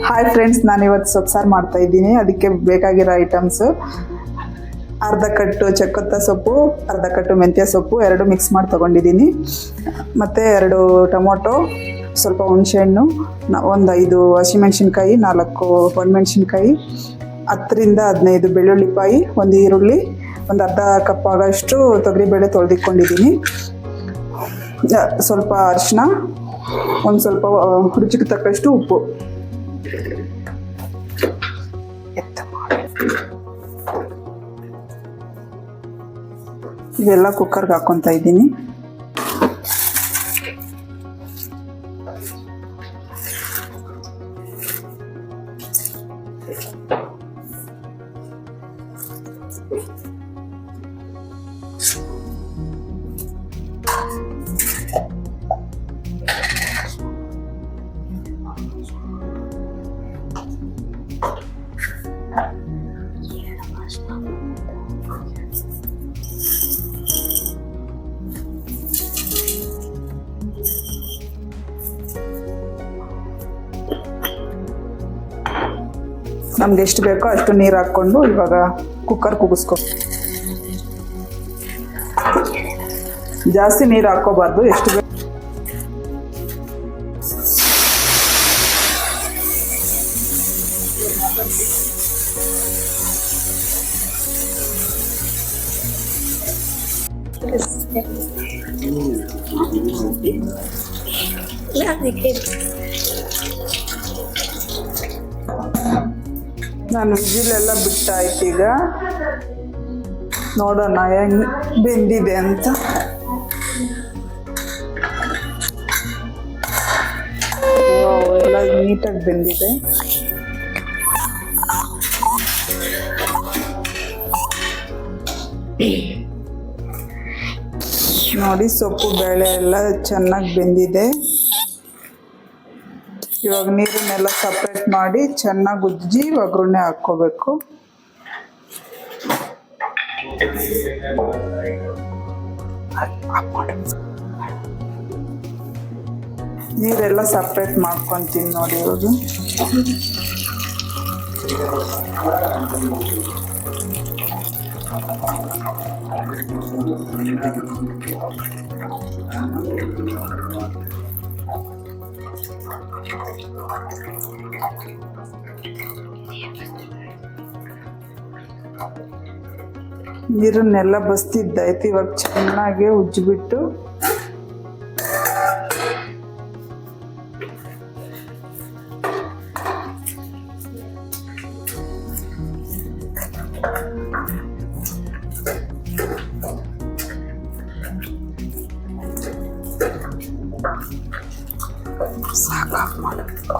Hi friends, ನಾನು ಇವತ್ತು ಸೊಪ್ಪು ಸಾರು ಮಾಡ್ತಾ ಇದ್ದೀನಿ. ಅದಕ್ಕೆ ಬೇಕಾಗಿರೋ ಐಟಮ್ಸ್ ಅರ್ಧ ಕಟ್ಟು ಚಕ್ಕೊತ್ತ ಸೊಪ್ಪು, ಅರ್ಧ ಕಟ್ಟು ಮೆಂತ್ಯ ಸೊಪ್ಪು, ಎರಡು ಮಿಕ್ಸ್ ಮಾಡಿ ತೊಗೊಂಡಿದ್ದೀನಿ. ಮತ್ತು 2 ಟೊಮೊಟೊ, ಸ್ವಲ್ಪ ಹುಣಸೆಹಣ್ಣು, ಒಂದು 5 ಹಸಿಮೆಣ್ಸಿನ್ಕಾಯಿ, 4 ಒಣಮೆಣ್ಸಿನ್ಕಾಯಿ, 10ರಿಂದ 15 ಬೆಳ್ಳುಳ್ಳಿಪಾಯಿ, ಒಂದು ಈರುಳ್ಳಿ, ಒಂದು ಅರ್ಧ ಕಪ್ ಆಗೋಷ್ಟು ತೊಗರಿಬೇಳೆ ತೊಳೆದಿಟ್ಕೊಂಡಿದ್ದೀನಿ. ಸ್ವಲ್ಪ ಅರಿಶಿನ, ಒಂದು ಸ್ವಲ್ಪ ರುಚಿಗೆ ತಕ್ಕಷ್ಟು ಉಪ್ಪು. ಇವೆಲ್ಲ ಕುಕ್ಕರ್ಗೆ ಹಾಕ್ಕೊತಾ ಇದ್ದೀನಿ. ನಮ್ಗೆ ಎಷ್ಟು ಬೇಕೋ ಅಷ್ಟು ನೀರು ಹಾಕ್ಕೊಂಡು ಇವಾಗ ಕುಕ್ಕರ್ ಕೂಗಿಸ್ಕೊ. ಜಾಸ್ತಿ ನೀರು ಹಾಕ್ಕೋಬಾರ್ದು, ಎಷ್ಟು ಬೇಕು ನಾನು ವಿಜಿಲೆಲ್ಲ ಬಿಟ್ಟಾಯ್ತು. ಈಗ ನೋಡೋಣ ಹೆಂಗೆ ಬೆಂದಿದೆ ಅಂತ. ಎಲ್ಲ ನೀಟಾಗಿ ಬೆಂದಿದೆ. ನೋಡಿ, ಸೊಪ್ಪು ಬೇಳೆ ಎಲ್ಲ ಚೆನ್ನಾಗಿ ಬೆಂದಿದೆ. ಇವಾಗ ನೀರನ್ನೆಲ್ಲ ಸಪ್ರೇಟ್ ಮಾಡಿ ಚೆನ್ನಾಗಿ ಉಜ್ಜಿ ಒಗ್ಗರಣೆ ಹಾಕ್ಕೋಬೇಕು. ನೀರೆಲ್ಲ ಸಪ್ರೇಟ್ ಮಾಡ್ಕೊತೀನಿ ನೋಡಿ. ಇವಾಗ ನೀರನ್ನೆಲ್ಲ ಬಸ್ತಿದ್ದಾಯ್ತು. ಇವಾಗ ಚೆನ್ನಾಗಿ ಉಜ್ಜಿಬಿಟ್ಟು ಸಾಕಾಗಿ ಮಾಡಬೇಕು.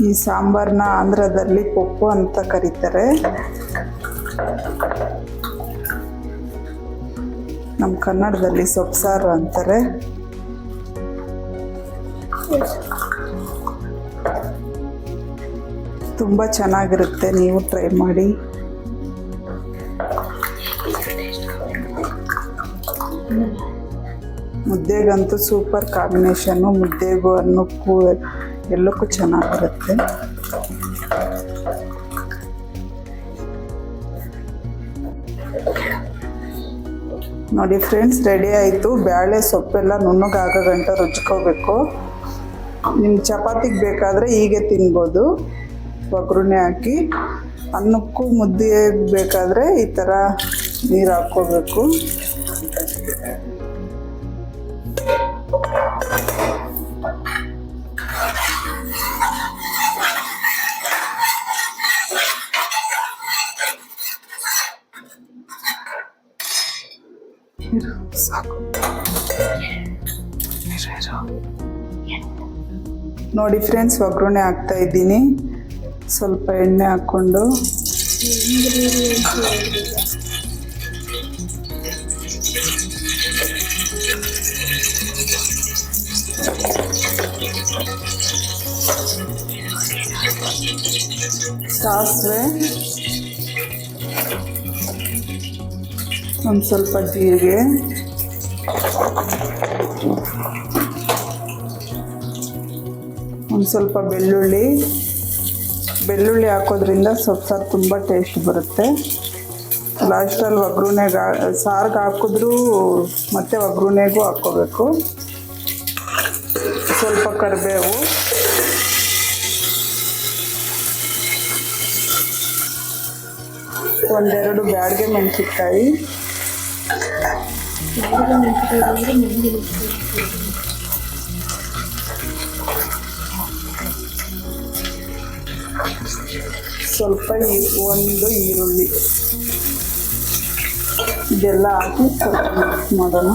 ಈ ಸಾಂಬಾರನ್ನ ಆಂಧ್ರದಲ್ಲಿ ಪಪ್ಪು ಅಂತ ಕರೀತಾರೆ. ನಮ್ಮ ಕನ್ನಡದಲ್ಲಿ ಸೊಪ್ಪು ಸಾರು ಅಂತಾರೆ. ತುಂಬ ಚೆನ್ನಾಗಿರುತ್ತೆ, ನೀವು ಟ್ರೈ ಮಾಡಿ. ಮುದ್ದೆಗಂತೂ ಸೂಪರ್ ಕಾಂಬಿನೇಷನ್ನು. ಮುದ್ದೆಗೂ ಅನ್ನಕ್ಕೂ ಎಲ್ಲಕ್ಕೂ ಚೆನ್ನಾಗಿರುತ್ತೆ. ನೋಡಿ ಫ್ರೆಂಡ್ಸ್, ರೆಡಿ ಆಯಿತು. ಬೇಳೆ ಸೊಪ್ಪೆಲ್ಲ ನುಣ್ಣಗಾಗೋ ಗಂಟ ರುಚ್ಕೋಬೇಕು. ನಿಮ್ಗೆ ಚಪಾತಿಗೆ ಬೇಕಾದರೆ ಹೀಗೆ ತಿನ್ಬೋದು, ಒಗ್ಗರಣೆ ಹಾಕಿ. ಅನ್ನಕ್ಕೂ ಮುದ್ದೆಗೆ ಬೇಕಾದರೆ ಈ ಥರ ನೀರು ಹಾಕ್ಕೋಬೇಕು. ಸಾಕು ನೋಡಿ ಫ್ರೆಂಡ್ಸ್, ಒಗ್ಗರಣೆ ಹಾಕ್ತಾ ಇದ್ದೀನಿ. ಸ್ವಲ್ಪ ಎಣ್ಣೆ ಹಾಕ್ಕೊಂಡು ಸಾಸಿವೆ, ಒಂದು ಸ್ವಲ್ಪ ಜೀರಿಗೆ, ಒಂದು ಸ್ವಲ್ಪ ಬೆಳ್ಳುಳ್ಳಿ ಹಾಕೋದ್ರಿಂದ ಸೊಪ್ಪು ಸಾರು ತುಂಬ ಟೇಸ್ಟ್ ಬರುತ್ತೆ. ಲಾಸ್ಟಲ್ಲಿ ಒಗ್ಗರಣೆಗೆ ಸಾರಿಗೆ ಹಾಕಿದ್ರೂ ಮತ್ತೆ ಒಗ್ಗರಣೆಗೂ ಹಾಕ್ಕೋಬೇಕು. ಸ್ವಲ್ಪ ಕರಿಬೇವು, ಒಂದೆರಡು ಬ್ಯಾಡಗೆ ಮೆಣಸಿನ್ಕಾಯಿ, ಸ್ವಲ್ಪ ಒಂದು ಈರುಳ್ಳಿ, ಇದೆಲ್ಲ ಹಾಕಿ ಸ್ವಲ್ಪ ಮಿಕ್ಸ್ ಮಾಡೋಣ.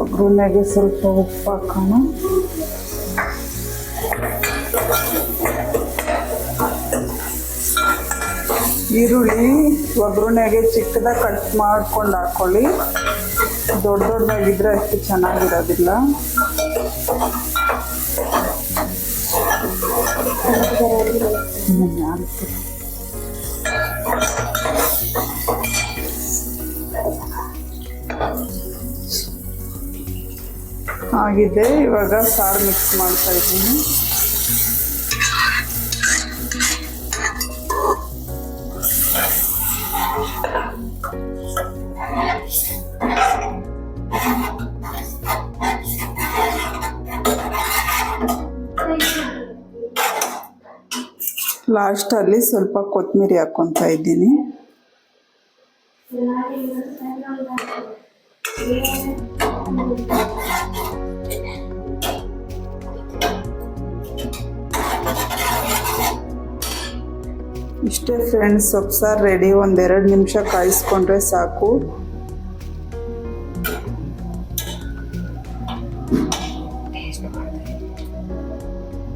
ಒಗ್ಗರಣೆಗೆ ಸ್ವಲ್ಪ ಉಪ್ಪು ಹಾಕೋಣ. ಈರುಳ್ಳಿ ಒಗ್ಗರಣೆಗೆ ಚಿಕ್ಕದಾಗಿ ಕಟ್ ಮಾಡ್ಕೊಂಡು ಹಾಕ್ಕೊಳ್ಳಿ. ದೊಡ್ಡದಾಗಿದ್ರೆ ಅಷ್ಟು ಚೆನ್ನಾಗಿರೋದಿಲ್ಲ. ಆಗಿದೆ. ಇವಾಗ ಸಾರು ಮಿಕ್ಸ್ ಮಾಡ್ತಾ ಇದ್ದೀನಿ. ಲಾಸ್ಟಲ್ಲಿ ಸ್ವಲ್ಪ ಕೊತ್ತಂಬರಿ ಹಾಕ್ಕೊತಾ ಇದ್ದೀನಿ. ಇಷ್ಟೇ ಫ್ರೆಂಡ್ಸ್, ಸೊಪ್ಪು ಸಾರು ರೆಡಿ. ಒಂದೆರಡು ನಿಮಿಷ ಕಾಯಿಸ್ಕೊಂಡ್ರೆ ಸಾಕು.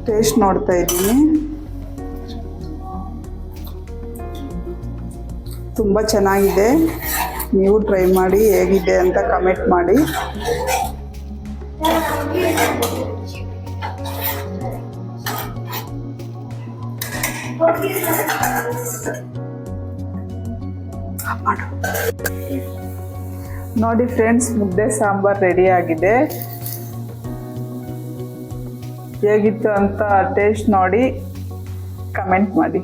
ಟೇಸ್ಟ್ ನೋಡ್ತಾ ಇದ್ದೀನಿ. ತುಂಬ ಚೆನ್ನಾಗಿದೆ. ನೀವು ಟ್ರೈ ಮಾಡಿ, ಹೇಗಿದೆ ಅಂತ ಕಮೆಂಟ್ ಮಾಡಿ. ನೋಡಿ ಫ್ರೆಂಡ್ಸ್, ಮುದ್ದೆ ಸಾಂಬಾರ್ ರೆಡಿ ಆಗಿದೆ. ಹೇಗಿತ್ತು ಅಂತ ಟೇಸ್ಟ್ ನೋಡಿ ಕಮೆಂಟ್ ಮಾಡಿ.